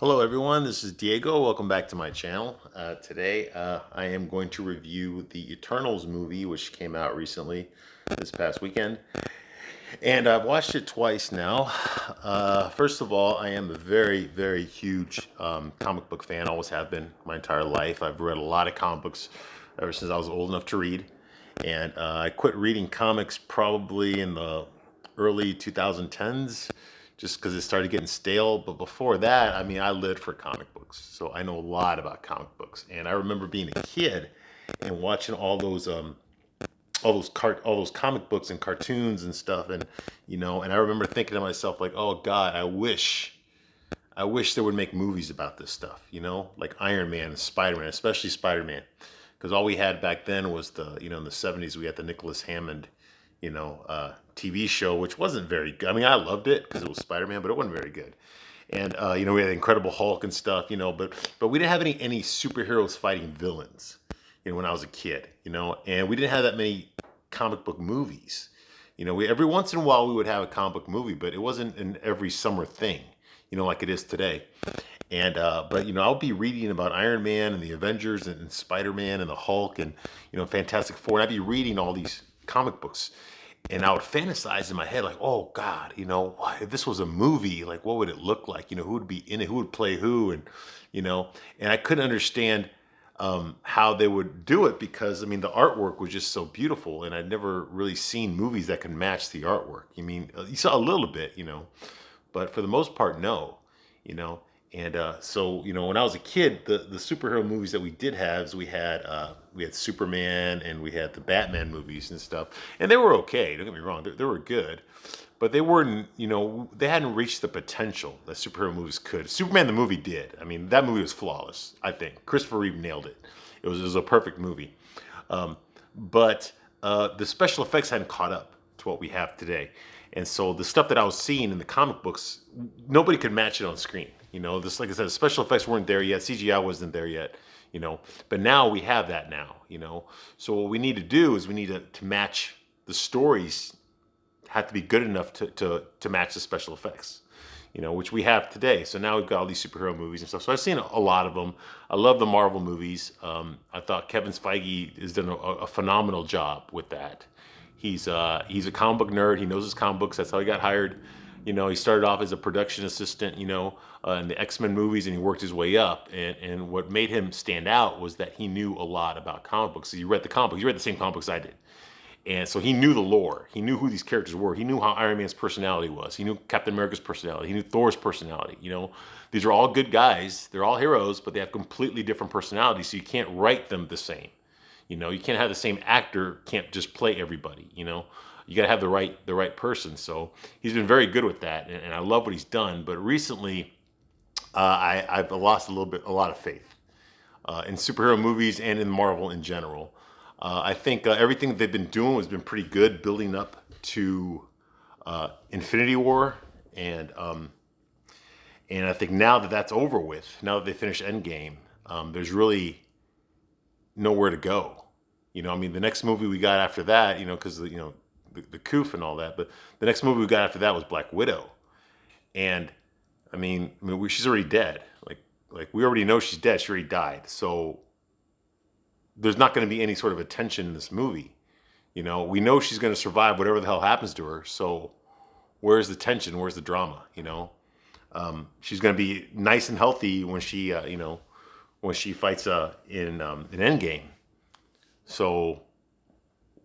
Hello everyone, this is Diego. Welcome back to my channel. Today I am going to review the Eternals movie, which came out recently this past weekend. And I've watched it twice now. First of all, I am a very, very huge comic book fan, always have been my entire life. I've read a lot of comic books ever since I was old enough to read. And I quit reading comics probably in the early 2010s just because it started getting stale. But before that, I mean, I lived for comic books. So I know a lot about comic books. And I remember being a kid and watching all those comic books and cartoons and stuff, and and I remember thinking to myself, like, oh god, I wish they would make movies about this stuff, like Iron Man and Spider-Man, especially Spider-Man, because all we had back then was in the 70s we had the Nicholas Hammond TV show, which wasn't very good. I mean, I loved it because it was Spider-Man, but it wasn't very good. And we had Incredible Hulk and stuff, but we didn't have any superheroes fighting villains, when I was a kid, and we didn't have that many comic book movies. We every once in a while we would have a comic book movie, but it wasn't an every summer thing, like it is today. And but I'll be reading about Iron Man and the Avengers and Spider Man and the Hulk and Fantastic Four. And I'd be reading all these comic books, and I would fantasize in my head like, oh God, if this was a movie, like what would it look like? Who would be in it? Who would play who? And and I couldn't understand how they would do it because I mean the artwork was just so beautiful, and I'd never really seen movies that could match the artwork. You saw a little bit, but for the most part, no, you know. And so when I was a kid, the superhero movies that we did have is we had Superman and we had the Batman movies and stuff, and they were okay. Don't get me wrong, they were good, but they weren't, they hadn't reached the potential that superhero movies could. Superman the movie did. I mean, that movie was flawless. I think Christopher Reeve nailed it. It was a perfect movie, um, but the special effects hadn't caught up to what we have today. And so the stuff that I was seeing in the comic books, nobody could match it on screen. This, like I said, the special effects weren't there yet. CGI wasn't there yet. But now we have that now. So what we need to do is we need to match the stories. Have to be good enough to match the special effects. Which we have today. So now we've got all these superhero movies and stuff. So I've seen a lot of them. I love the Marvel movies. I thought Kevin Feige has done a phenomenal job with that. He's a comic book nerd. He knows his comic books. That's how he got hired. He started off as a production assistant, in the X-Men movies, and he worked his way up. And what made him stand out was that he knew a lot about comic books. So you read the comic books. You read the same comic books I did. And so he knew the lore. He knew who these characters were. He knew how Iron Man's personality was. He knew Captain America's personality. He knew Thor's personality. These are all good guys. They're all heroes, but they have completely different personalities. So you can't write them the same. You can't have the same actor. Can't just play everybody. You got to have the right person. So he's been very good with that, and I love what he's done. But recently, I've lost a lot of faith in superhero movies and in Marvel in general. I think everything that they've been doing has been pretty good, building up to Infinity War, and I think now that that's over with, now that they finished Endgame, there's really nowhere to go. I mean, the next movie we got after that, because the coof and all that, but the next movie we got after that was Black Widow, and she's already dead. Like we already know she's dead. She already died. So there's not going to be any sort of attention in this movie. We know she's going to survive whatever the hell happens to her. So where's the tension? Where's the drama? She's going to be nice and healthy when she fights in Endgame. So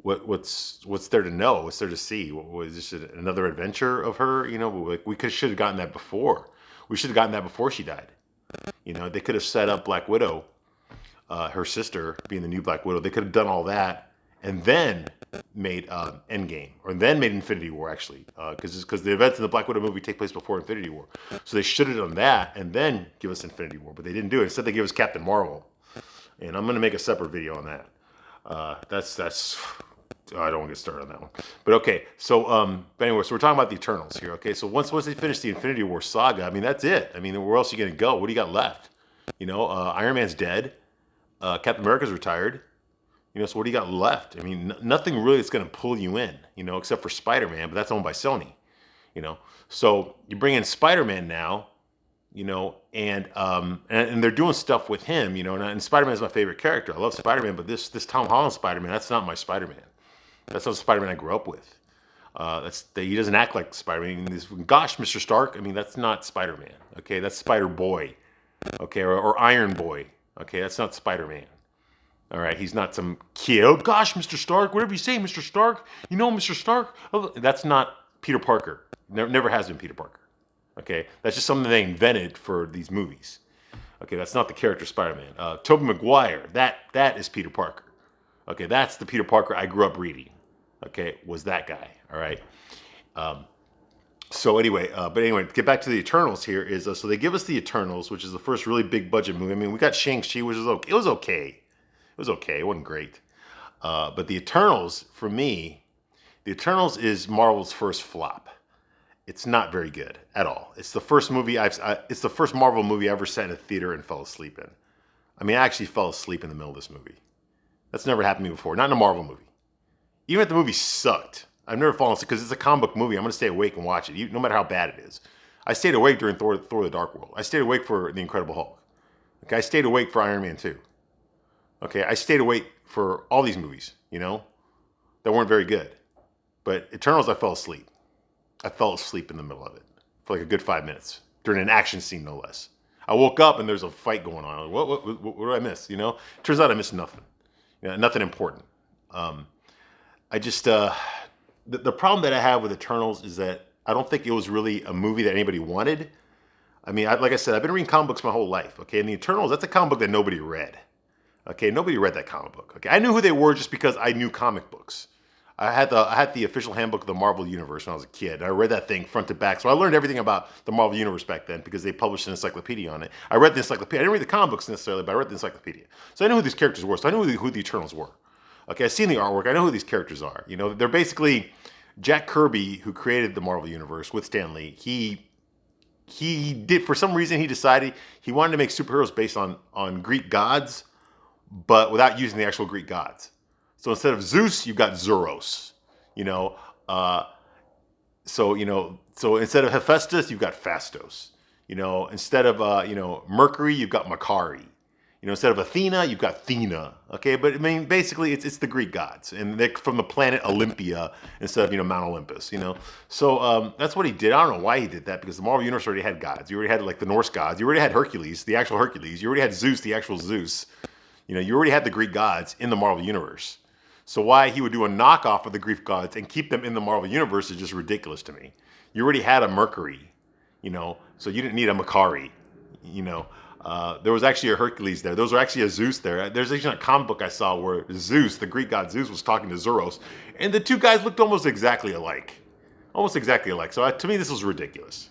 what's there to know? What's there to see? Was this another adventure of her? We should have gotten that before. We should have gotten that before she died. They could have set up Black Widow, her sister being the new Black Widow. They could have done all that and then made Endgame, or then made Infinity War, actually, because the events in the Black Widow movie take place before Infinity War. So they should have done that and then give us Infinity War, but they didn't do it. Instead, they gave us Captain Marvel, and I'm going to make a separate video on that. That's I don't want to get started on that one. But okay, so but anyway, so we're talking about the Eternals here. Okay, so once they finish the Infinity War saga, I mean that's it. I mean, where else are you gonna go? What do you got left? Iron Man's dead. Captain America's retired. So what do you got left? I mean, nothing really is gonna pull you in. Except for Spider-Man, but that's owned by Sony. So you bring in Spider-Man now. and they're doing stuff with him, and Spider-Man is my favorite character. I love Spider-Man, but this Tom Holland Spider-Man, that's not my Spider-Man. That's not the Spider-Man I grew up with. He doesn't act like Spider-Man. Gosh, Mr. Stark. I mean, that's not Spider-Man. Okay, that's Spider-Boy. Okay, or Iron Boy. Okay, that's not Spider-Man. All right, he's not some kid. Oh gosh, Mr. Stark. Whatever you say, Mr. Stark. Mr. Stark. Oh, that's not Peter Parker. Never has been Peter Parker. Okay, that's just something they invented for these movies. Okay, that's not the character Spider-Man. Tobey Maguire. That is Peter Parker. Okay, that's the Peter Parker I grew up reading. Okay, was that guy. All right. So anyway, get back to the Eternals here is, so they give us the Eternals, which is the first really big budget movie. I mean, we got Shang-Chi, which was okay. It was okay. It was okay. It wasn't great. But the Eternals, for me, the Eternals is Marvel's first flop. It's not very good at all. It's the first movie it's the first Marvel movie I ever sat in a theater and fell asleep in. I mean, I actually fell asleep in the middle of this movie. That's never happened to me before. Not in a Marvel movie. Even if the movie sucked, I've never fallen asleep because it's a comic book movie. I'm going to stay awake and watch it, no matter how bad it is. I stayed awake during Thor: The Dark World. I stayed awake for The Incredible Hulk. Okay, I stayed awake for Iron Man 2. Okay, I stayed awake for all these movies, that weren't very good. But Eternals, I fell asleep. I fell asleep in the middle of it for like a good 5 minutes during an action scene, no less. I woke up and there's a fight going on. What did I miss? Turns out I missed nothing. Nothing important. I just the problem that I have with Eternals is that I don't think it was really a movie that anybody wanted. I mean, like I said, I've been reading comic books my whole life. Okay, and the Eternals, that's a comic book that nobody read. Okay, nobody read that comic book. Okay, I knew who they were just because I knew comic books. I had the official handbook of the Marvel Universe when I was a kid. I read that thing front to back, so I learned everything about the Marvel Universe back then because they published an encyclopedia on it. I read the encyclopedia. I didn't read the comic books necessarily, but I read the encyclopedia. So I knew who these characters were. So I knew who the Eternals were. Okay, I've seen the artwork. I know who these characters are. They're basically Jack Kirby, who created the Marvel Universe with Stan Lee. He did, for some reason, he decided he wanted to make superheroes based on Greek gods, but without using the actual Greek gods. So instead of Zeus, you've got Zuros. So instead of Hephaestus, you've got Fastos. Instead of Mercury, you've got Makari. Instead of Athena, you've got Thena. Okay, but I mean, basically, it's the Greek gods, and they're from the planet Olympia instead of Mount Olympus. So that's what he did. I don't know why he did that, because the Marvel Universe already had gods. You already had like the Norse gods. You already had Hercules, the actual Hercules. You already had Zeus, the actual Zeus. You already had the Greek gods in the Marvel Universe. So why he would do a knockoff of the Greek gods and keep them in the Marvel Universe is just ridiculous to me. You already had a Mercury, so you didn't need a Makari, There was actually a Hercules there. There was actually a Zeus there. There's actually a comic book I saw where Zeus, the Greek god Zeus, was talking to Zuros, and the two guys looked almost exactly alike. Almost exactly alike. So to me, this was ridiculous,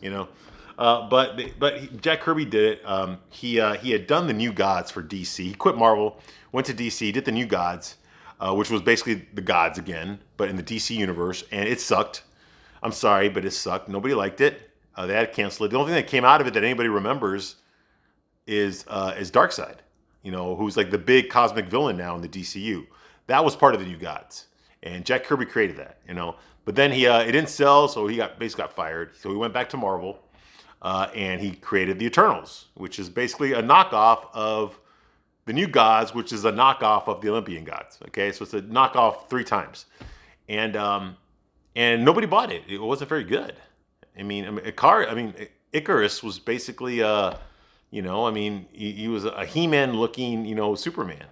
But Jack Kirby did it. He had done the New Gods for DC. He quit Marvel, went to DC, did the New Gods, which was basically the gods again, but in the DC universe, and it sucked. I'm sorry, but it sucked. Nobody liked it. They had to cancel it. The only thing that came out of it that anybody remembers is Darkseid, who's like the big cosmic villain now in the DCU. That was part of the New Gods, and Jack Kirby created that, But then it didn't sell, so he basically got fired. So he went back to Marvel, and he created the Eternals, which is basically a knockoff of the New Gods, which is a knockoff of the Olympian gods. Okay, so it's a knockoff 3 times, and nobody bought it. It wasn't very good. Icarus was basically he was a He-Man looking, Superman,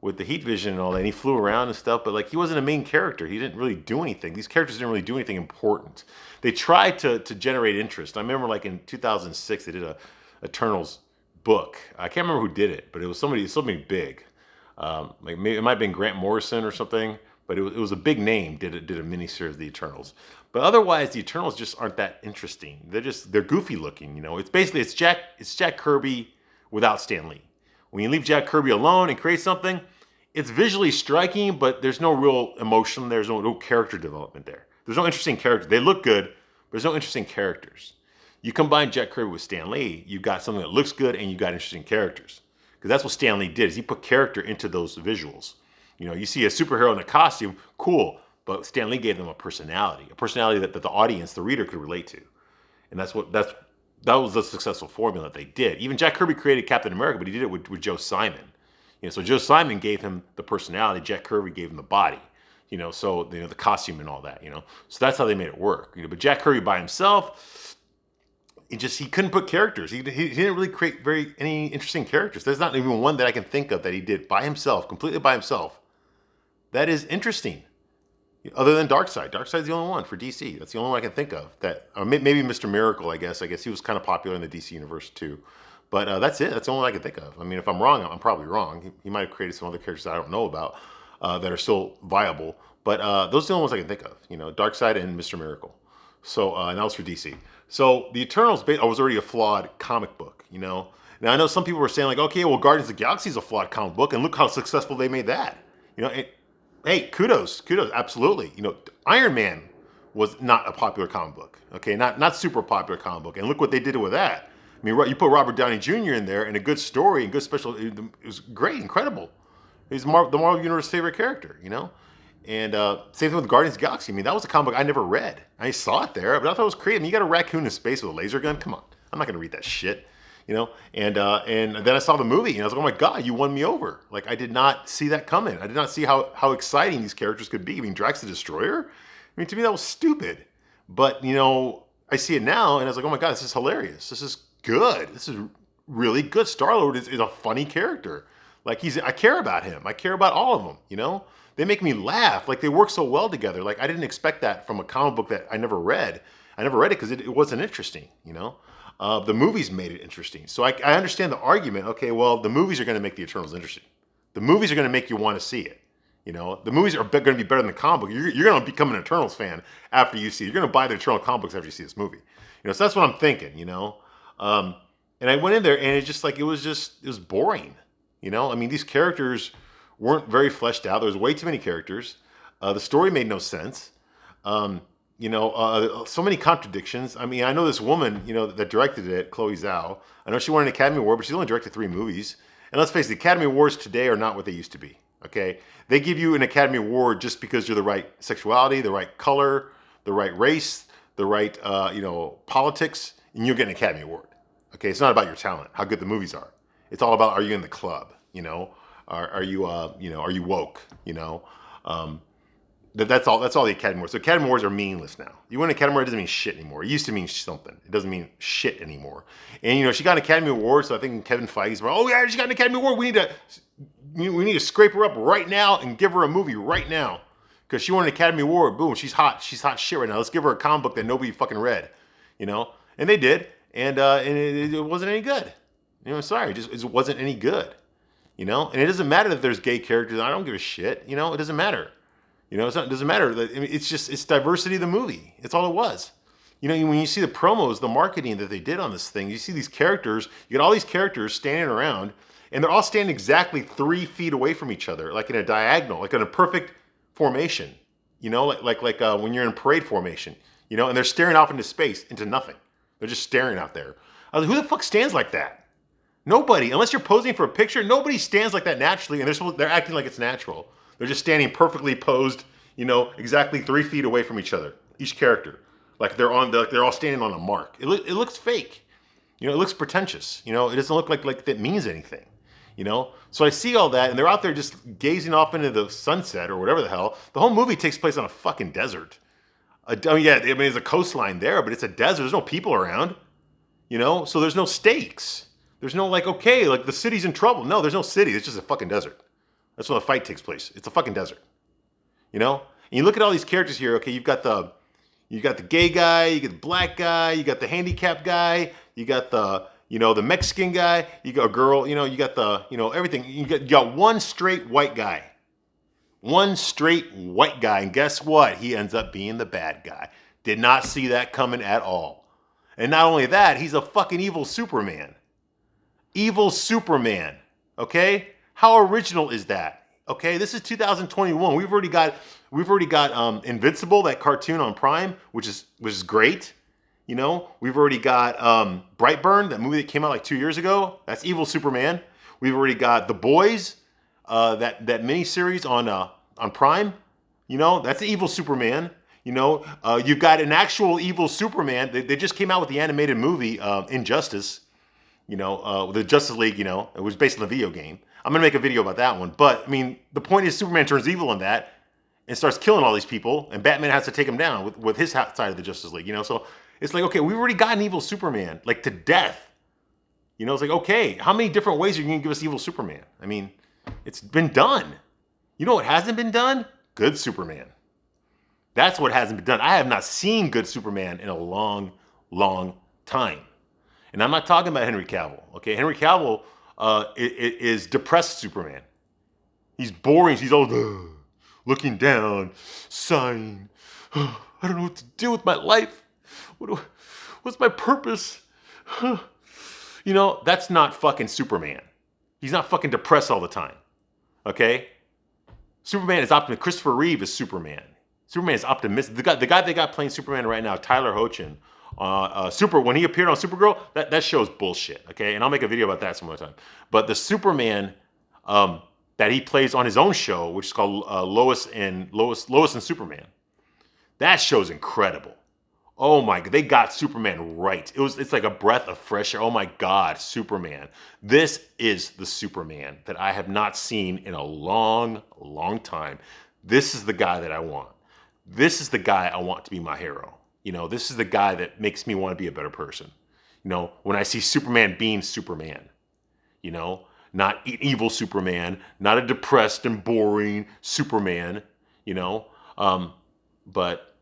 with the heat vision and all that. And he flew around and stuff, but like he wasn't a main character. He didn't really do anything. These characters didn't really do anything important. They tried to generate interest. I remember like in 2006, they did a Eternals book. I can't remember who did it, but it was somebody big. Maybe it might have been Grant Morrison or something, but it was a big name. Did a miniseries of the Eternals. But otherwise, the Eternals just aren't that interesting. They're goofy looking. It's Jack Kirby without Stan Lee. When you leave Jack Kirby alone and create something, it's visually striking, but there's no real emotion. There's no character development there. There's no interesting characters. They look good, but there's no interesting characters. You combine Jack Kirby with Stan Lee, you've got something that looks good and you got interesting characters. Because that's what Stan Lee did, is he put character into those visuals. You see a superhero in a costume, cool, but Stan Lee gave them a personality that the audience, the reader, could relate to. And that's that was the successful formula that they did. Even Jack Kirby created Captain America, but he did it with Joe Simon. So Joe Simon gave him the personality, Jack Kirby gave him the body. So the costume and all that. So that's how they made it work. But Jack Kirby by himself, he couldn't put characters. He didn't really create any interesting characters. There's not even one that I can think of that he did by himself, completely by himself. That is interesting. Other than Darkseid. Darkseid's the only one for DC. That's the only one I can think of. That maybe Mr. Miracle, I guess. I guess he was kind of popular in the DC universe too. But that's it. That's the only one I can think of. I mean, if I'm wrong, I'm probably wrong. He might have created some other characters that I don't know about that are still viable. But those are the only ones I can think of. Darkseid and Mr. Miracle. So and that was for DC. So the Eternals was already a flawed comic book. Now I know some people were saying like, okay, well, Guardians of the Galaxy is a flawed comic book, and look how successful they made that. Hey, kudos, absolutely. Iron Man was not a popular comic book, okay? Not super popular comic book, and look what they did with that. I mean, you put Robert Downey Jr. in there, and a good story and good special, it was great, incredible. He's the Marvel Universe favorite character, And same thing with Guardians of the Galaxy. I mean, that was a comic book I never read. I saw it there, but I thought it was creative. I mean, you got a raccoon in space with a laser gun? Come on, I'm not gonna read that shit. And then I saw the movie and I was like, oh my God, you won me over. Like, I did not see that coming. I did not see how exciting these characters could be. I mean, Drax the Destroyer? I mean, to me, that was stupid. But, I see it now and I was like, oh my God, this is hilarious. This is good. This is really good. Star-Lord is a funny character. Like, I care about him. I care about all of them, They make me laugh. Like, they work so well together. Like, I didn't expect that from a comic book that I never read. I never read it because it wasn't interesting, The movies made it interesting. So I understand the argument. Okay, well, the movies are going to make the Eternals interesting. The movies are going to make you want to see it. The movies are going to be better than the comic book. You're going to become an Eternals fan after you see it. You're going to buy the Eternal comic books after you see this movie. So that's what I'm thinking, And I went in there and it was boring. I mean, these characters weren't very fleshed out. There was way too many characters. The story made no sense. So many contradictions. I mean, I know this woman, that directed it, Chloe Zhao. I know she won an Academy Award, but she's only directed 3 movies. And let's face it, the Academy Awards today are not what they used to be, okay? They give you an Academy Award just because you're the right sexuality, the right color, the right race, the right, politics, and you'll get an Academy Award, okay? It's not about your talent, how good the movies are. It's all about, are you in the club, Are you woke, That's all the Academy Awards. So Academy Awards are meaningless now. You win an Academy Award, it doesn't mean shit anymore. It used to mean something. It doesn't mean shit anymore. And she got an Academy Award, so I think Kevin Feige's like, oh yeah, she got an Academy Award. We need to scrape her up right now and give her a movie right now. Because she won an Academy Award. Boom, she's hot. She's hot shit right now. Let's give her a comic book that nobody fucking read. And they did. And it wasn't any good. I'm sorry, it wasn't any good. And it doesn't matter if there's gay characters. I don't give a shit. It doesn't matter. It doesn't matter. I mean, it's diversity of the movie. It's all it was. When you see the promos, the marketing that they did on this thing, you see these characters, you get all these characters standing around, and they're all standing exactly 3 feet away from each other, like in a diagonal, like in a perfect formation. Like when you're in parade formation, and they're staring off into space, into nothing. They're just staring out there. I was like, who the fuck stands like that? Nobody. Unless you're posing for a picture, nobody stands like that naturally, and they're acting like it's natural. They're just standing perfectly posed, exactly 3 feet away from each other, each character. Like they're all standing on a mark. It looks fake. It looks pretentious. It doesn't look like that means anything. So I see all that, and they're out there just gazing off into the sunset or whatever the hell. The whole movie takes place on a fucking desert. There's a coastline there, but it's a desert. There's no people around. So there's no stakes. There's no the city's in trouble. No, there's no city. It's just a fucking desert. That's where the fight takes place. It's a fucking desert. And you look at all these characters here. Okay, you've got the gay guy, you got the black guy, you got the handicapped guy, you got the the Mexican guy, you got a girl, you got the everything. You got one straight white guy. One straight white guy, and guess what? He ends up being the bad guy. Did not see that coming at all. And not only that, he's a fucking evil Superman. Evil Superman. Okay? How original is that? Okay, this is 2021. We've already got Invincible, that cartoon on Prime, which is great. We've already got Brightburn, that movie that came out like 2 years ago. That's evil Superman. We've already got The Boys, that miniseries on Prime. That's evil Superman. You've got an actual evil Superman. They just came out with the animated movie Injustice. The Justice League. It was based on the video game. I'm gonna make a video about that one. But I mean, the point is Superman turns evil in that and starts killing all these people, and Batman has to take him down with his side of the Justice League. So it's like, okay, we've already got an evil Superman, like to death. It's like, okay, how many different ways are you gonna give us evil Superman? I mean, it's been done. You know what hasn't been done? Good Superman. That's what hasn't been done. I have not seen good Superman in a long, long time. And I'm not talking about Henry Cavill. Okay, Henry Cavill is depressed Superman. He's boring. He's all looking down, sighing. I don't know what to do with my life. What's my purpose? That's not fucking Superman. He's not fucking depressed all the time. Okay? Superman is optimistic. Christopher Reeve is Superman. Superman is optimistic. The guy they got playing Superman right now, Tyler Hoechlin, when he appeared on Supergirl, that show's bullshit. Okay, and I'll make a video about that some other time. But the Superman that he plays on his own show, which is called Lois and Superman, that show's incredible. Oh my God, they got Superman right. It's like a breath of fresh air. Oh my God, Superman. This is the Superman that I have not seen in a long, long time. This is the guy that I want. This is the guy I want to be my hero. This is the guy that makes me want to be a better person. When I see Superman being Superman, not an evil Superman, not a depressed and boring Superman, but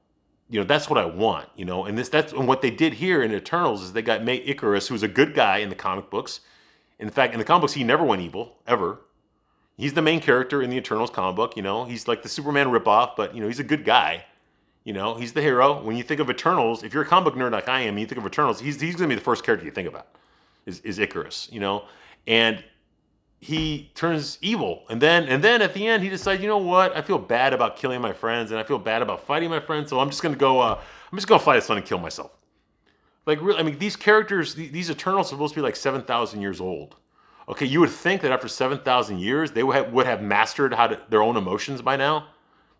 that's what I want, and what they did here in Eternals is they got Icarus, who's a good guy in the comic books. In fact, in the comic books, he never went evil, ever. He's the main character in the Eternals comic book, he's like the Superman ripoff, but he's a good guy. He's the hero. When you think of Eternals, if you're a comic book nerd like I am, and you think of Eternals, he's gonna be the first character you think about, is Icarus, and he turns evil, and then at the end he decides, what? I feel bad about killing my friends, and I feel bad about fighting my friends, so I'm just gonna go. I'm just gonna fly the sun and kill myself. Like, really, I mean, these characters, these Eternals are supposed to be like 7,000 years old. Okay, you would think that after 7,000 years they would have mastered their own emotions by now.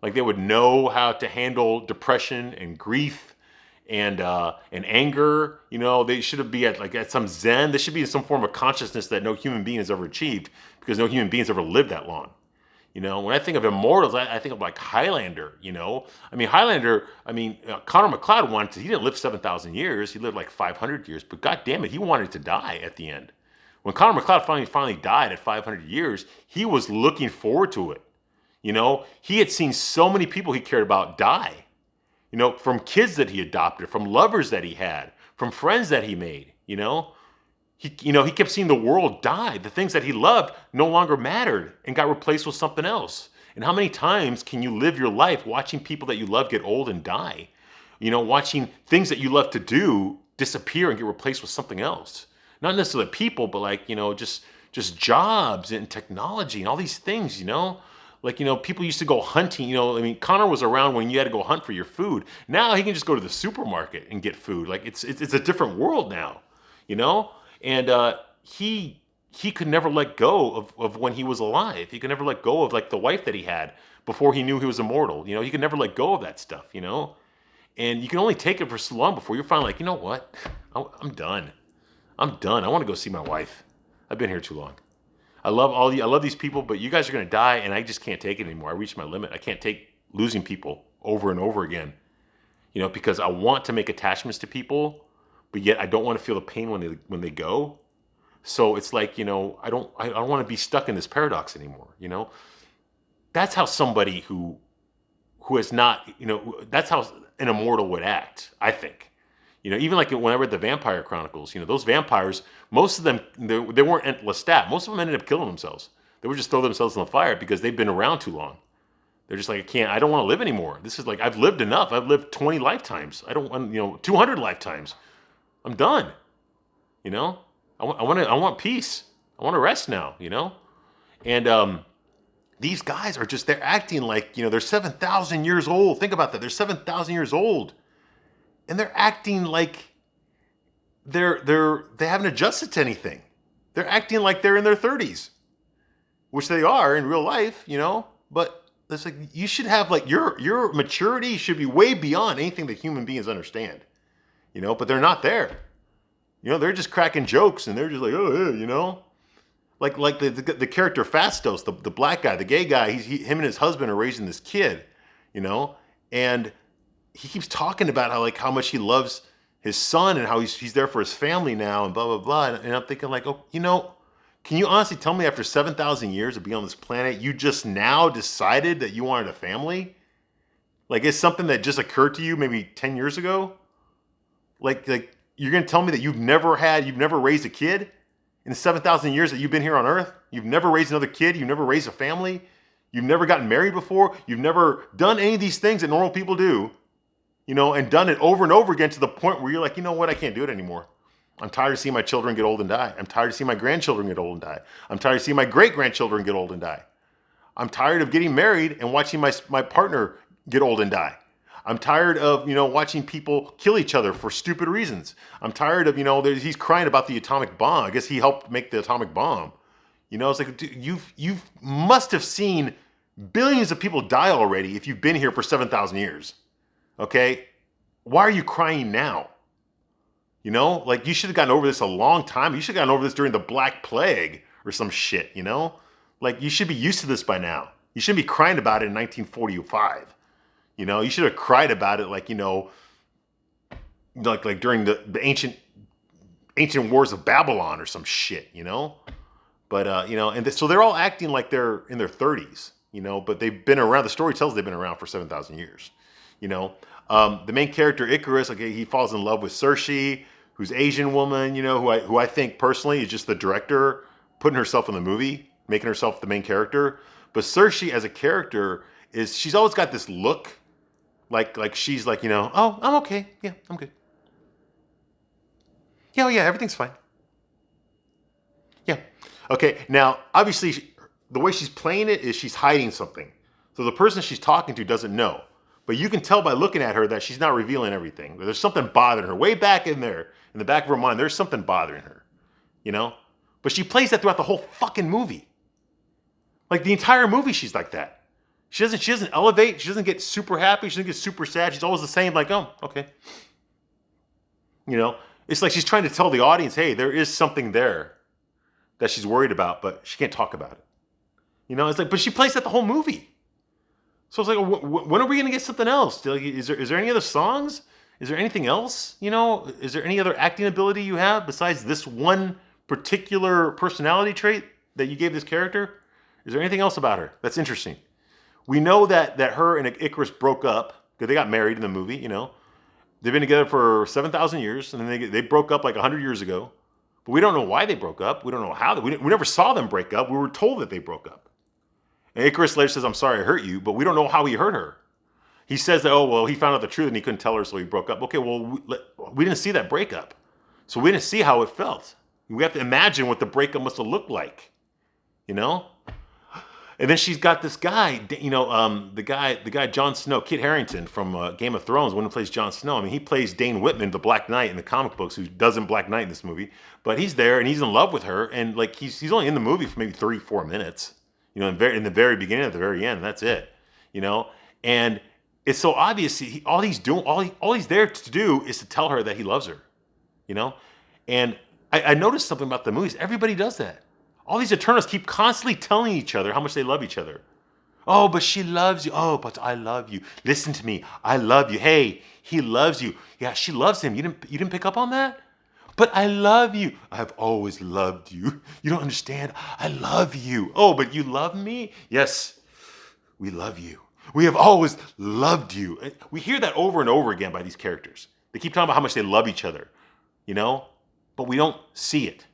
Like, they would know how to handle depression and grief and anger. They should be at some zen. They should be in some form of consciousness that no human being has ever achieved, because no human being has ever lived that long. When I think of immortals, I think of like Highlander. Highlander. Connor McLeod he didn't live 7,000 years. He lived like 500 years. But God damn it, he wanted to die at the end. When Connor McLeod finally died at 500 years, he was looking forward to it. He had seen so many people he cared about die. From kids that he adopted, from lovers that he had, from friends that he made. He kept seeing the world die. The things that he loved no longer mattered and got replaced with something else. And how many times can you live your life watching people that you love get old and die? Watching things that you love to do disappear and get replaced with something else. Not necessarily people, but just jobs and technology and all these things, people used to go hunting, Connor was around when you had to go hunt for your food. Now he can just go to the supermarket and get food. Like, it's a different world now, and he could never let go of when he was alive. He could never let go of like the wife that he had before he knew he was immortal. He could never let go of that stuff, and you can only take it for so long before you're finally like, you know what, I'm done. I want to go see my wife. I've been here too long. I love these people, but you guys are going to die, and I just can't take it anymore. I reached my limit. I can't take losing people over and over again, because I want to make attachments to people, but yet I don't want to feel the pain when they go. So it's like, I don't want to be stuck in this paradox anymore. That's how somebody who has not, that's how an immortal would act, I think. Even like when I read the Vampire Chronicles, those vampires, most of them, they weren't Lestat. Most of them ended up killing themselves. They would just throw themselves in the fire because they've been around too long. They're just like, I don't want to live anymore. This is like, I've lived enough. I've lived 20 lifetimes. I don't want, 200 lifetimes. I'm done. I want peace. I want to rest now, And these guys are just, they're acting like, they're 7,000 years old. Think about that. They're 7,000 years old. And they're acting like they haven't adjusted to anything. They're acting like they're in their 30s, which they are in real life, but it's like you should have like your maturity should be way beyond anything that human beings understand. But they're not there. They're just cracking jokes and they're just like, oh, yeah. Like the character Fastos, the black guy, the gay guy, him and his husband are raising this kid, and he keeps talking about how much he loves his son and how he's there for his family now and blah blah blah. And I'm thinking like, oh, can you honestly tell me after 7,000 years of being on this planet, you just now decided that you wanted a family? Like it's something that just occurred to you maybe 10 years ago? Like you're gonna tell me that you've never raised a kid in the 7,000 years that you've been here on Earth? You've never raised another kid. You've never raised a family. You've never gotten married before. You've never done any of these things that normal people do, and done it over and over again to the point where you're like, you know what? I can't do it anymore. I'm tired of seeing my children get old and die. I'm tired of seeing my grandchildren get old and die. I'm tired of seeing my great-grandchildren get old and die. I'm tired of getting married and watching my partner get old and die. I'm tired of, watching people kill each other for stupid reasons. I'm tired of, he's crying about the atomic bomb. I guess he helped make the atomic bomb. It's like, dude, you must have seen billions of people die already if you've been here for 7,000 years. Okay? Why are you crying now? Like you should have gotten over this a long time. You should have gotten over this during the Black Plague or some shit, Like you should be used to this by now. You shouldn't be crying about it in 1945. You should have cried about it like during the ancient wars of Babylon or some shit, But so they're all acting like they're in their 30s, but they've been around. The story tells they've been around for 7,000 years, The main character Icarus, he falls in love with Saoirse, who's Asian woman, who I think personally is just the director putting herself in the movie, making herself the main character. But Saoirse as a character she's always got this look. Like she's like, oh, I'm okay. Yeah, I'm good. Yeah, everything's fine. Yeah. Okay, now, obviously, the way she's playing it is she's hiding something. So the person she's talking to doesn't know. But you can tell by looking at her that she's not revealing everything. There's something bothering her. Way back in there, in the back of her mind, there's something bothering her. But she plays that throughout the whole fucking movie. Like the entire movie, she's like that. She doesn't elevate. She doesn't get super happy. She doesn't get super sad. She's always the same, like, oh, okay. It's like she's trying to tell the audience, hey, there is something there that she's worried about, but she can't talk about it. It's like, but she plays that the whole movie. So it's like, when are we going to get something else? Is there any other songs? Is there anything else? Is there any other acting ability you have besides this one particular personality trait that you gave this character? Is there anything else about her that's interesting? We know that her and Icarus broke up because they got married in the movie. They've been together for 7,000 years, and then they broke up like 100 years ago. But we don't know why they broke up. We don't know how. We never saw them break up. We were told that they broke up. And Icarus later says, "I'm sorry I hurt you," but we don't know how he hurt her. He says that, oh, well, he found out the truth and he couldn't tell her, so he broke up. Okay, well, we didn't see that breakup. So we didn't see how it felt. We have to imagine what the breakup must have looked like. And then she's got this guy, the guy Jon Snow, Kit Harington from Game of Thrones, one who plays Jon Snow. I mean, he plays Dane Whitman, the Black Knight in the comic books, who doesn't Black Knight in this movie. But he's there and he's in love with her, and like he's only in the movie for maybe 34 minutes. In the very beginning, at the very end, that's it. And it's so obvious. All he's there to do is to tell her that he loves her. And I noticed something about the movies. Everybody does that. All these Eternals keep constantly telling each other how much they love each other. Oh, but she loves you. Oh, but I love you. Listen to me. I love you. Hey, he loves you. Yeah, she loves him. You didn't pick up on that? But I love you. I've always loved you. You don't understand. I love you. Oh, but you love me? Yes, we love you. We have always loved you. We hear that over and over again by these characters. They keep talking about how much they love each other, but we don't see it.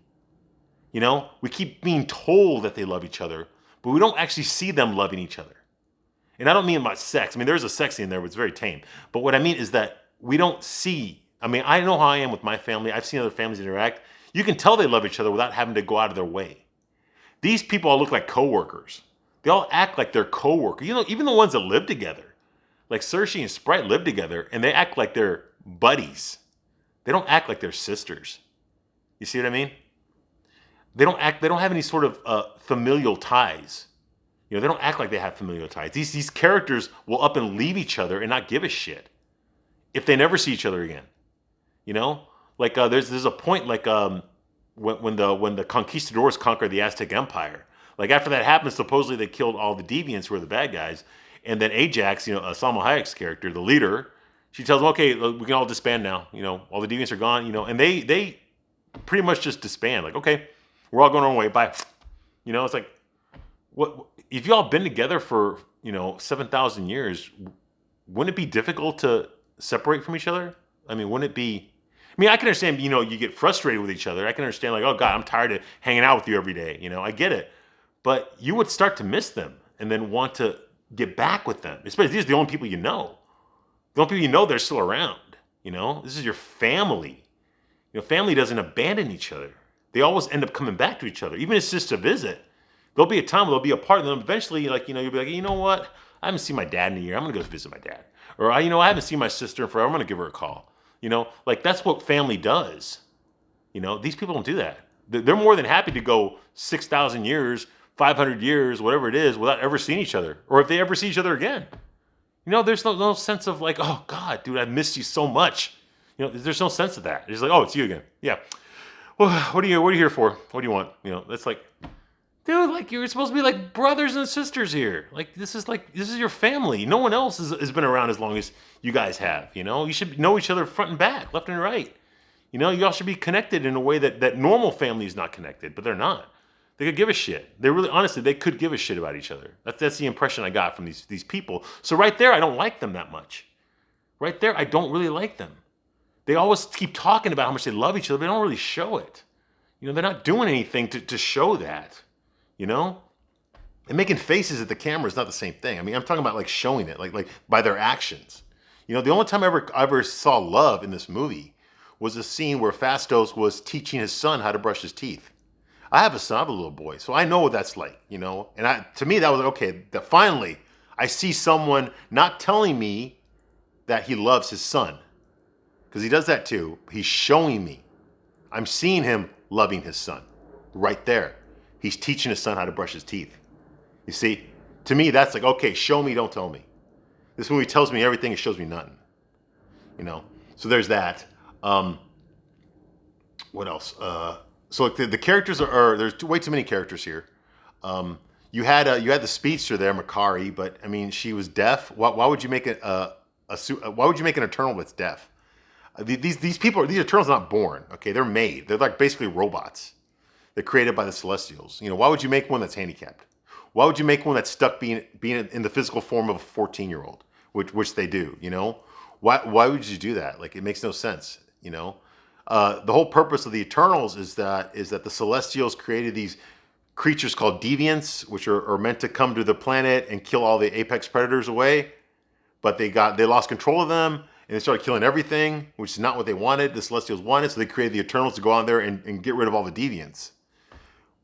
We keep being told that they love each other, but we don't actually see them loving each other. And I don't mean about sex. I mean, there's a sex scene there, but it's very tame. But what I mean is that we don't see. I mean, I know how I am with my family. I've seen other families interact. You can tell they love each other without having to go out of their way. These people all look like coworkers. They all act like they're coworkers. Even the ones that live together. Like Saoirse and Sprite live together, and they act like they're buddies. They don't act like they're sisters. You see what I mean? They don't have any sort of familial ties. You know, they don't act like they have familial ties. These characters will up and leave each other and not give a shit if they never see each other again. You know, like there's a point like when the conquistadors conquered the Aztec Empire. Like after that happened, supposedly they killed all the deviants who were the bad guys, and then Ajax, Salma Hayek's character, the leader, she tells them, okay, look, we can all disband now. You know, all the deviants are gone. You know, and they pretty much just disband. Like, okay, we're all going our own way. Bye. You know, it's like, what if you all been together for 7,000 years? Wouldn't it be difficult to separate from each other? I mean, wouldn't it be? I mean, I can understand, you get frustrated with each other. I can understand, like, oh, God, I'm tired of hanging out with you every day. You know, I get it. But you would start to miss them and then want to get back with them. Especially these are the only people you know. The only people you know, they're still around. You know, this is your family. You know, family doesn't abandon each other. They always end up coming back to each other, even if it's just a visit. There'll be a time where they'll be apart, and then eventually, like, you'll be like, you know what? I haven't seen my dad in a year. I'm going to go visit my dad. Or, I haven't seen my sister in forever. I'm going to give her a call. You know, like that's what family does. You know, these people don't do that. They're more than happy to go 6,000 years, 500 years, whatever it is, without ever seeing each other. Or if they ever see each other again. You know, there's no sense of like, oh, God, dude, I missed you so much. You know, there's no sense of that. It's like, oh, it's you again. Yeah. Well, what are you here for? What do you want? You know, that's like, dude, like you're supposed to be like brothers and sisters here. Like this is your family. No one else has been around as long as you guys have. You know, you should know each other front and back, left and right. You know, you all should be connected in a way that normal family is not connected, but they're not. They could give a shit. They really, honestly, they could give a shit about each other. That's the impression I got from these people. So right there, I don't like them that much. Right there, I don't really like them. They always keep talking about how much they love each other, but they don't really show it. You know, they're not doing anything to show that. You know? And making faces at the camera is not the same thing. I mean, I'm talking about like showing it, like by their actions. You know, the only time I ever saw love in this movie was a scene where Fastos was teaching his son how to brush his teeth. I have a little boy, so I know what that's like, you know? And to me, that was like, okay, that finally I see someone not telling me that he loves his son. Because he does that too. He's showing me. I'm seeing him loving his son right there. He's teaching his son how to brush his teeth. You see, to me, that's like, okay, show me, don't tell me. This movie tells me everything, it shows me nothing. You know, so there's that. What else? So like the characters there's way too many characters here. You had the speedster there, Makari, but I mean, she was deaf. Why would you make why would you make an Eternal that's deaf? These people, these Eternals are not born. Okay, they're made. They're like basically robots. They're created by the Celestials. You know, why would you make one that's handicapped? Why would you make one that's stuck being in the physical form of a 14-year-old, which they do? You know, why would you do that? Like, it makes no sense. You know, the whole purpose of the Eternals is that the Celestials created these creatures called deviants, which are meant to come to the planet and kill all the apex predators away. But they lost control of them. And they started killing everything, which is not what they wanted. The Celestials wanted, so they created the Eternals to go out there and get rid of all the deviants.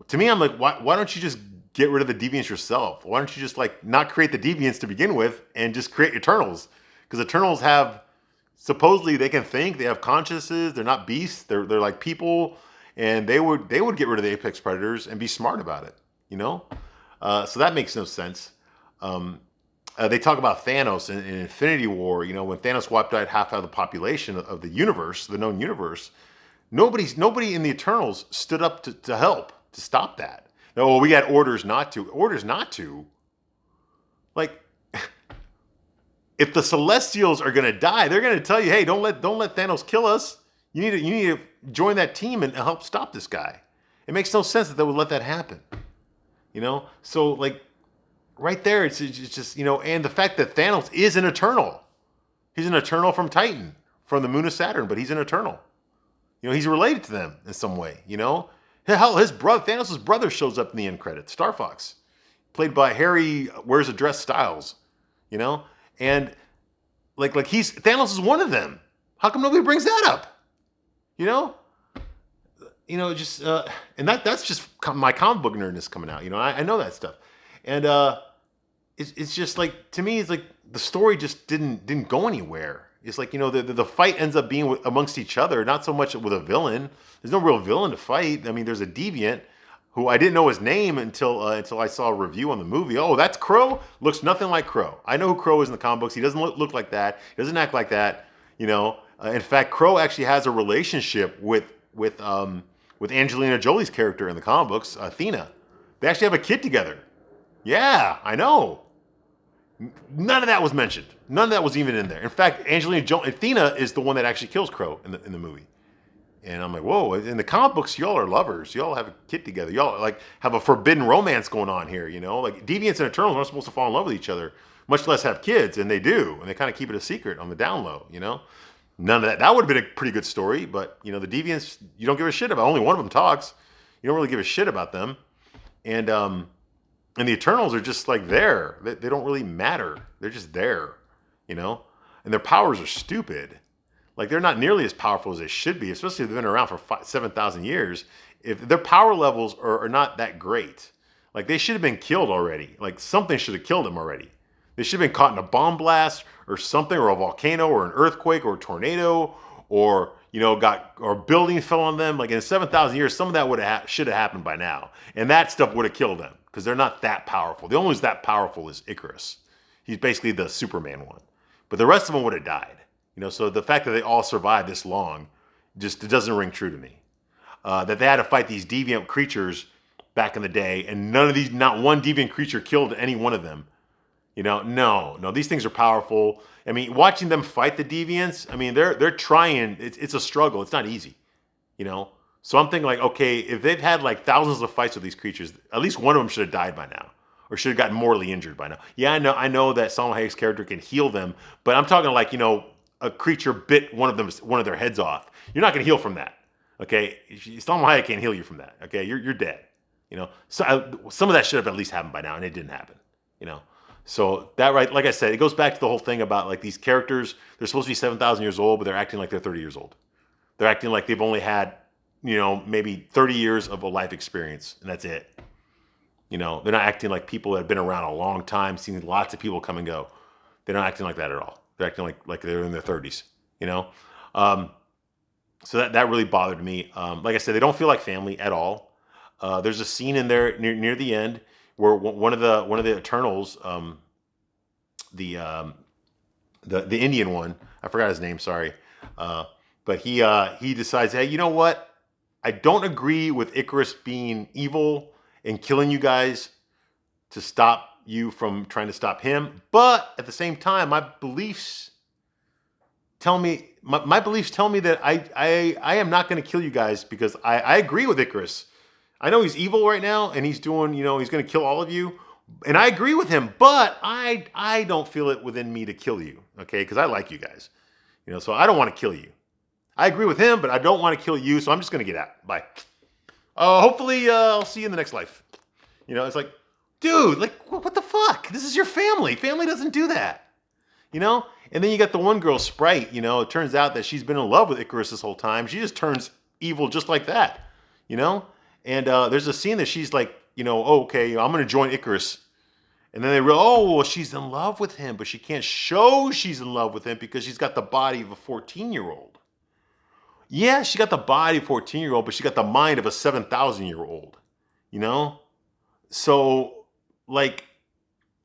To me, I'm like, why don't you just get rid of the deviants yourself? Why don't you just like not create the deviants to begin with and just create Eternals? Because Eternals have, supposedly they can think, they have consciences, they're not beasts, they're like people, and they would get rid of the apex predators and be smart about it, you know? So that makes no sense. They talk about Thanos in Infinity War. You know, when Thanos wiped out half of the population of the universe, the known universe, nobody in the Eternals stood up to help, to stop that. No, well, we got orders not to. Orders not to? Like, if the Celestials are going to die, they're going to tell you, hey, don't let Thanos kill us. You need to join that team and help stop this guy. It makes no sense that they would let that happen. You know? So, like, right there, it's just, you know, and the fact that Thanos is an Eternal. He's an Eternal from Titan, from the moon of Saturn, but he's an Eternal. You know, he's related to them in some way, you know? Hell, his brother, Thanos' brother shows up in the end credits, Star Fox, played by Harry Wears a Dress Styles, you know? And like Thanos is one of them. How come nobody brings that up? You know? You know, just, and that's just my comic book nerdness coming out, you know? I know that stuff. And it's just like, to me, it's like the story just didn't go anywhere. It's like, you know, the fight ends up being amongst each other, not so much with a villain. There's no real villain to fight. I mean, there's a deviant who I didn't know his name until I saw a review on the movie. Oh, that's Crow. Looks nothing like Crow. I know who Crow is in the comic books. He doesn't look like that. He doesn't act like that. You know. In fact, Crow actually has a relationship with Angelina Jolie's character in the comic books, Athena. They actually have a kid together. Yeah, I know. None of that was mentioned. None of that was even in there. In fact, Athena is the one that actually kills Crow in the movie. And I'm like, whoa! In the comic books, y'all are lovers. Y'all have a kid together. Y'all like have a forbidden romance going on here. You know, like Deviants and Eternals aren't supposed to fall in love with each other, much less have kids, and they do. And they kind of keep it a secret on the down low. You know, none of that. That would have been a pretty good story, but you know, the Deviants, you don't give a shit about. Only one of them talks. You don't really give a shit about them. And the Eternals are just like there. They don't really matter. They're just there. You know, and their powers are stupid. Like they're not nearly as powerful as they should be, especially if they've been around for 7,000 years. If their power levels are not that great, like they should have been killed already. Like something should have killed them already. They should have been caught in a bomb blast or something, or a volcano, or an earthquake, or a tornado, or or a building fell on them. Like in 7,000 years, some of that should have happened by now, and that stuff would have killed them because they're not that powerful. The only one who's that powerful is Icarus. He's basically the Superman one, but the rest of them would have died. So the fact that they all survived this long, it doesn't ring true to me. That they had to fight these deviant creatures back in the day, and not one deviant creature killed any one of them. No, these things are powerful. I mean, watching them fight the deviants, I mean, they're trying. It's a struggle. It's not easy. So I'm thinking like, okay, if they've had like thousands of fights with these creatures, at least one of them should have died by now, or should have gotten mortally injured by now. Yeah, I know that Salma Hayek's character can heal them, but I'm talking like a creature bit one of their heads off. You're not going to heal from that. Okay, Salma Hayek can't heal you from that. Okay, you're dead. So some of that should have at least happened by now, and it didn't happen. So that, right, like I said, it goes back to the whole thing about like these characters. They're supposed to be 7,000 years old, but they're acting like they're 30 years old. They're acting like they've only had maybe 30 years of a life experience, and that's it. They're not acting like people that have been around a long time, seen lots of people come and go. They're not acting like that at all. They're acting like they're in their 30s, So that really bothered me. Like I said, they don't feel like family at all. There's a scene in there near the end where one of the Eternals, the Indian one, I forgot his name, sorry, but he decides, hey, you know what? I don't agree with Icarus being evil and killing you guys to stop you from trying to stop him, but at the same time, my beliefs tell me that I am not going to kill you guys because I agree with Icarus. I know he's evil right now, and he's doing he's going to kill all of you, and I agree with him, but I don't feel it within me to kill you, okay? Because I like you guys, so I don't want to kill you. I agree with him, but I don't want to kill you, so I'm just going to get out. Bye. Hopefully, I'll see you in the next life. It's like, dude, like, what the fuck? This is your family. Family doesn't do that, And then you got the one girl, Sprite, it turns out that she's been in love with Icarus this whole time. She just turns evil just like that, And there's a scene that she's like, oh, okay, I'm going to join Icarus. And then they realize, oh, well, she's in love with him, but she can't show she's in love with him because she's got the body of a 14-year-old. Yeah, she got the body of a 14-year-old, but she got the mind of a 7,000-year-old, So, like,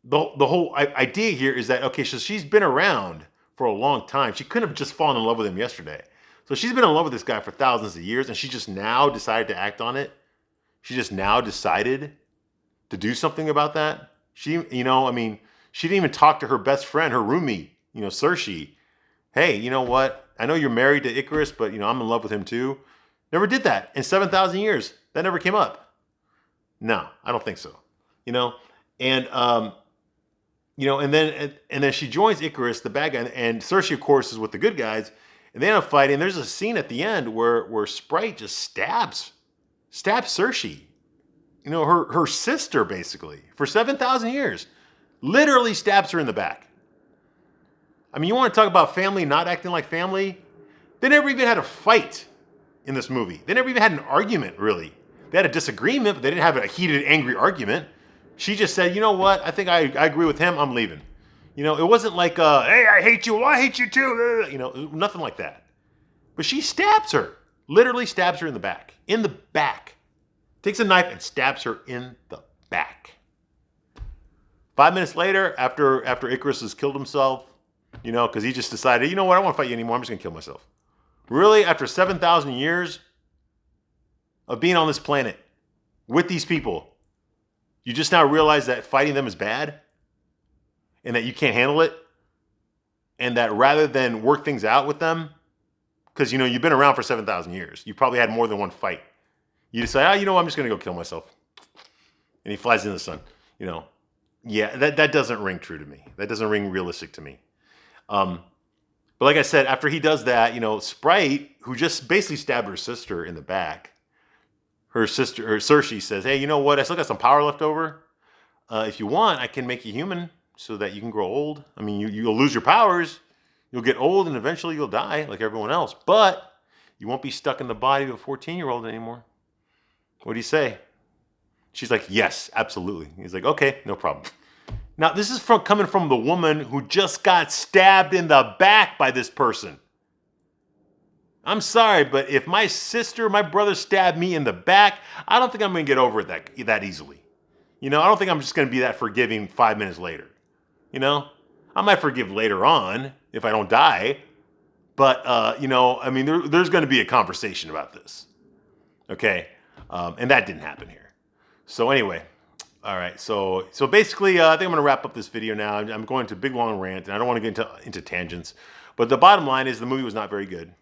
the whole idea here is that, okay, so she's been around for a long time. She couldn't have just fallen in love with him yesterday. So she's been in love with this guy for thousands of years, and she just now decided to act on it. She just now decided to do something about that. She didn't even talk to her best friend, her roomie, Cersei. Hey, you know what? I know you're married to Icarus, but, I'm in love with him too. Never did that. In 7,000 years, that never came up. No, I don't think so. And then she joins Icarus, the bad guy, and Cersei, of course, is with the good guys, and they end up fighting. There's a scene at the end where Sprite just stabs Cersei, her sister, basically, for 7,000 years, literally stabs her in the back. I mean, you want to talk about family not acting like family? They never even had a fight in this movie. They never even had an argument, really. They had a disagreement, but they didn't have a heated, angry argument. She just said, you know what? I think I agree with him. I'm leaving. It wasn't like, hey, I hate you. Well, I hate you too. Nothing like that. But she stabs her. Literally stabs her in the back. In the back. Takes a knife and stabs her in the back. 5 minutes later, after Icarus has killed himself, because he just decided, you know what, I don't want to fight you anymore. I'm just going to kill myself. Really, after 7,000 years of being on this planet with these people, you just now realize that fighting them is bad and that you can't handle it, and that rather than work things out with them, because you've been around for 7,000 years, you probably had more than one fight. You decide, I'm just going to go kill myself. And he flies into the sun. Yeah, that doesn't ring true to me. That doesn't ring realistic to me. But like I said, after he does that, Sprite, who just basically stabbed her sister in the back, her Cersei says, hey, you know what? I still got some power left over. If you want, I can make you human so that you can grow old. I mean, you'll lose your powers. You'll get old and eventually you'll die like everyone else. But you won't be stuck in the body of a 14-year-old anymore. What do you say? She's like, yes, absolutely. He's like, okay, no problem. Now, this is coming from the woman who just got stabbed in the back by this person. I'm sorry, but if my sister, my brother stabbed me in the back, I don't think I'm going to get over it that easily. I don't think I'm just going to be that forgiving 5 minutes later. I might forgive later on if I don't die. But, there's going to be a conversation about this. Okay? And that didn't happen here. So anyway, all right. So basically, I think I'm going to wrap up this video now. I'm going to a big, long rant, and I don't want to get into tangents. But the bottom line is the movie was not very good.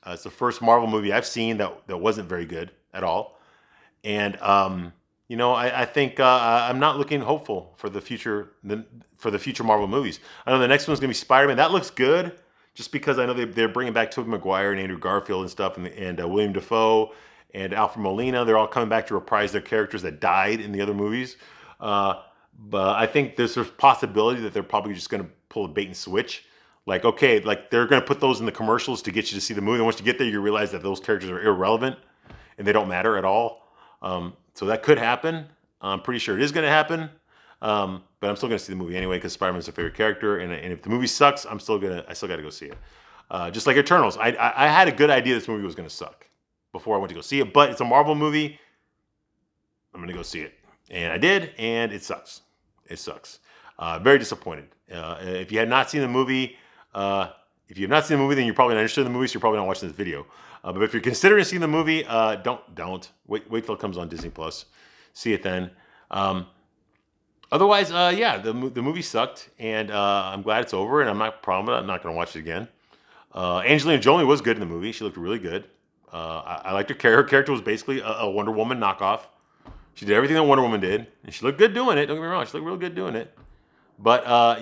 It's the first Marvel movie I've seen that wasn't very good at all. And, I think I'm not looking hopeful for the future Marvel movies. I know the next one's going to be Spider-Man. That looks good just because I know they're bringing back Tobey Maguire and Andrew Garfield and stuff, and William Dafoe and Alfred Molina. They're all coming back to reprise their characters that died in the other movies. But I think there's a possibility that they're probably just going to pull a bait and switch. Like, okay, like they're going to put those in the commercials to get you to see the movie. And once you get there, you realize that those characters are irrelevant and they don't matter at all. So that could happen. I'm pretty sure it is going to happen. But I'm still going to see the movie anyway because Spider-Man's my favorite character. And if the movie sucks, I still got to go see it. Just like Eternals. I had a good idea this movie was going to suck before I went to go see it. But it's a Marvel movie. I'm going to go see it. And I did, and it sucks. It sucks. Very disappointed. If you have not seen the movie, then you're probably not interested in the movie, so you're probably not watching this video. But if you're considering seeing the movie, don't. Wait till it comes on Disney Plus. See it then. Otherwise, the movie sucked, and I'm glad it's over, and I'm not going to watch it again. Angelina Jolie was good in the movie. She looked really good. I liked her character. Her character was basically a Wonder Woman knockoff. She did everything that Wonder Woman did, and she looked good doing it. Don't get me wrong, she looked real good doing it. But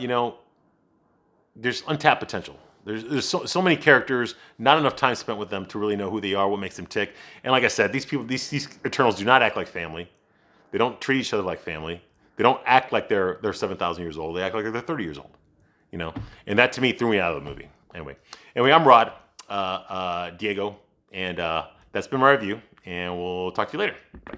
there's untapped potential. There's so many characters, not enough time spent with them to really know who they are, what makes them tick. And like I said, these people, these Eternals do not act like family. They don't treat each other like family. They don't act like they're 7,000 years old. They act like they're 30 years old. And that to me threw me out of the movie. Anyway, I'm Rod, Diego, and that's been my review. And we'll talk to you later. Bye.